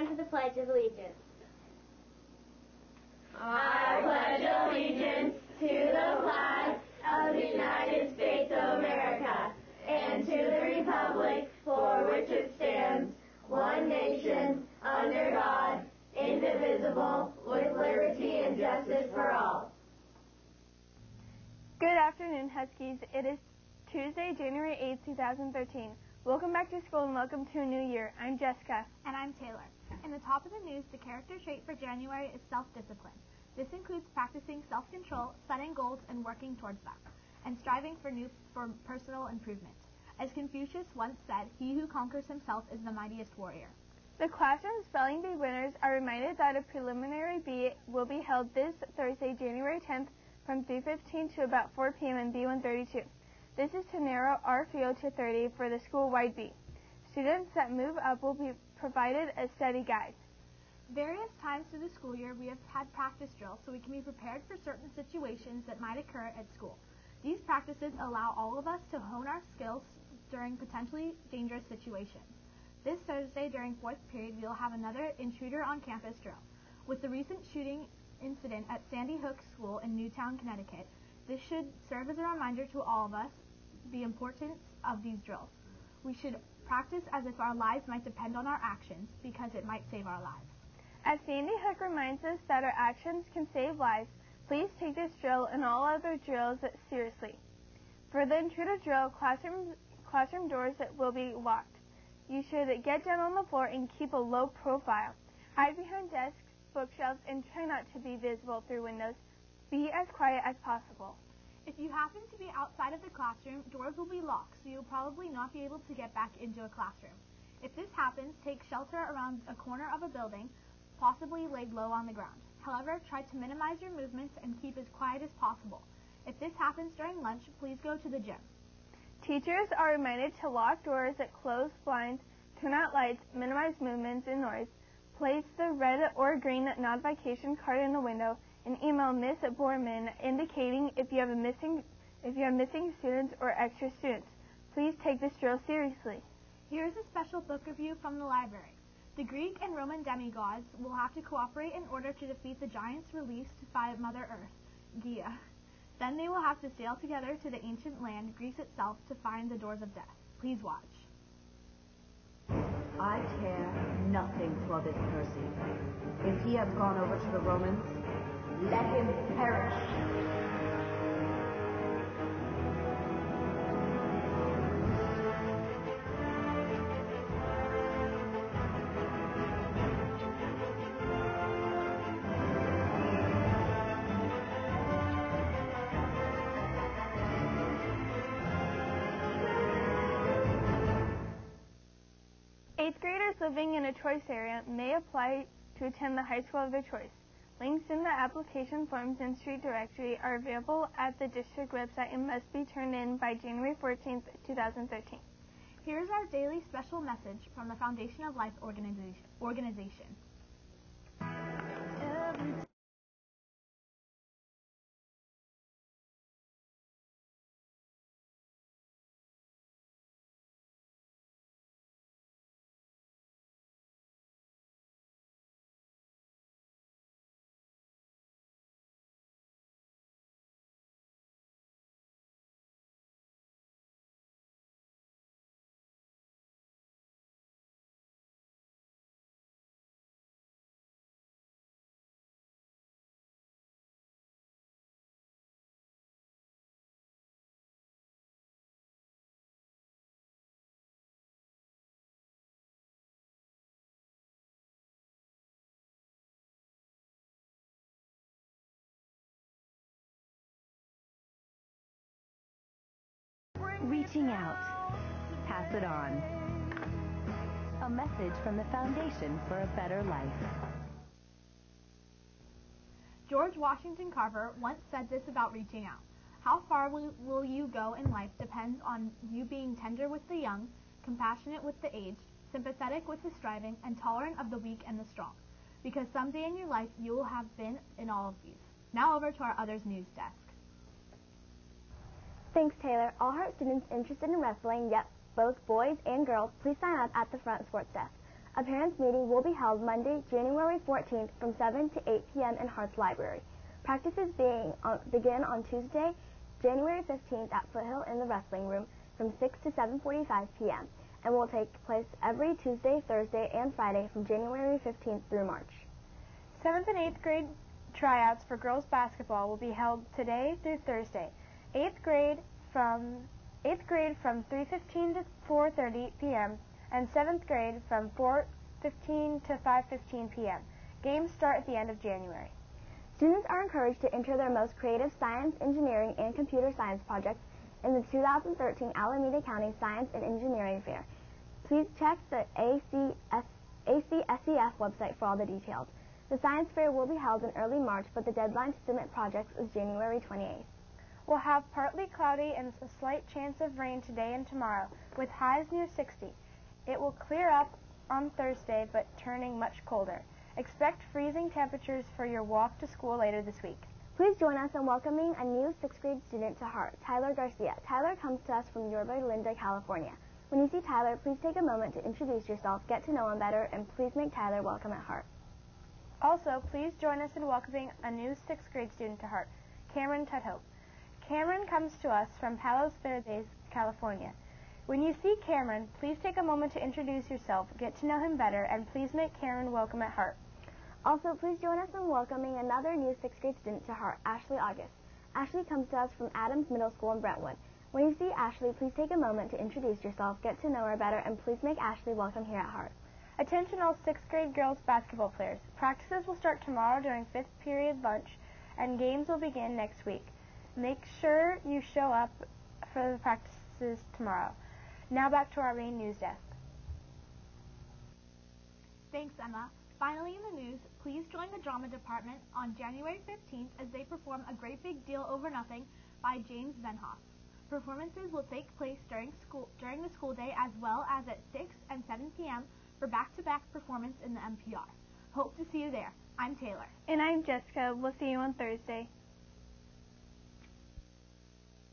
stand for the Pledge of Allegiance. I pledge allegiance to the flag of the United States of America and to the republic for which it stands, one nation, under God, indivisible, with liberty and justice for all. Good afternoon, Huskies. It is Tuesday, January 8th, 2013. Welcome back to school and welcome to a new year. I'm Jessica. And I'm Taylor. In the top of the news, the character trait for January is self-discipline. This includes practicing self-control, setting goals, and working towards them, and striving for personal improvement. As Confucius once said, he who conquers himself is the mightiest warrior. The classroom spelling bee winners are reminded that a preliminary bee will be held this Thursday, January 10th from 3:15 to about 4 p.m. in B132. This is to narrow our field to 30 for the school-wide bee. Students that move up will be provided a study guide. Various times through the school year, we have had practice drills so we can be prepared for certain situations that might occur at school. These practices allow all of us to hone our skills during potentially dangerous situations. This Thursday during 4th period, we will have another intruder on campus drill. With the recent shooting incident at Sandy Hook School in Newtown, Connecticut, this should serve as a reminder to all of us the importance of these drills. We should practice as if our lives might depend on our actions because it might save our lives. As Sandy Hook reminds us that our actions can save lives, please take this drill and all other drills seriously. For the intruder drill, classroom doors will be locked. You should get down on the floor and keep a low profile. Hide behind desks, bookshelves, and try not to be visible through windows. Be as quiet as possible. If you happen to be outside of the classroom, doors will be locked, so you'll probably not be able to get back into a classroom. If this happens, take shelter around a corner of a building, possibly laid low on the ground. However, try to minimize your movements and keep as quiet as possible. If this happens during lunch, please go to the gym. Teachers are reminded to lock doors, close blinds, turn out lights, minimize movements and noise, place the red or green notification card in the window, and email Miss Borman indicating if you have missing students or extra students. Please take this drill seriously. Here is a special book review from the library. The Greek and Roman demigods will have to cooperate in order to defeat the giants released by Mother Earth, Gaia. Then they will have to sail together to the ancient land, Greece itself, to find the doors of death. Please watch. I care nothing for this Percy. If he has gone over to the Romans, let him perish. Eighth graders living in a choice area may apply to attend the high school of their choice. Links in the application forms and street directory are available at the district website and must be turned in by January 14th, 2013. Here's our daily special message from the Foundation of Life organization. Reaching out. Pass it on. A message from the Foundation for a Better Life. George Washington Carver once said this about reaching out. How far will you go in life depends on you being tender with the young, compassionate with the aged, sympathetic with the striving, and tolerant of the weak and the strong. Because someday in your life you will have been in all of these. Now over to our Others News Desk. Thanks, Taylor. All Heart students interested in wrestling, yep, both boys and girls, please sign up at the front sports desk. A parents' meeting will be held Monday, January 14th from 7 to 8 p.m. in Hart's Library. Practices begin on Tuesday, January 15th at Foothill in the Wrestling Room from 6 to 7:45 p.m. and will take place every Tuesday, Thursday, and Friday from January 15th through March. 7th and 8th grade tryouts for girls basketball will be held today through Thursday. 8th grade from 3:15 to 4:30 p.m. and 7th grade from 4:15 to 5:15 p.m. Games start at the end of January. Students are encouraged to enter their most creative science, engineering, and computer science projects in the 2013 Alameda County Science and Engineering Fair. Please check the ACSEF website for all the details. The science fair will be held in early March, but the deadline to submit projects is January 28th. We'll have partly cloudy and a slight chance of rain today and tomorrow, with highs near 60. It will clear up on Thursday, but turning much colder. Expect freezing temperatures for your walk to school later this week. Please join us in welcoming a new 6th grade student to Hart, Tyler Garcia. Tyler comes to us from Yorba Linda, California. When you see Tyler, please take a moment to introduce yourself, get to know him better, and please make Tyler welcome at Hart. Also, please join us in welcoming a new 6th grade student to Hart, Cameron Tudhope. Cameron comes to us from Palos Verdes, California. When you see Cameron, please take a moment to introduce yourself, get to know him better, and please make Cameron welcome at Hart. Also, please join us in welcoming another new 6th grade student to Hart, Ashley August. Ashley comes to us from Adams Middle School in Brentwood. When you see Ashley, please take a moment to introduce yourself, get to know her better, and please make Ashley welcome here at Hart. Attention all 6th grade girls basketball players. Practices will start tomorrow during 5th period lunch, and games will begin next week. Make sure you show up for the practices tomorrow. Now back to our main news desk. Thanks, Emma. Finally in the news, please join the drama department on January 15th as they perform A Great Big Deal Over Nothing by James Venhoff. Performances will take place during the school day as well as at 6 and 7 p.m. for back-to-back performance in the MPR. Hope to see you there. I'm Taylor. And I'm Jessica. We'll see you on Thursday.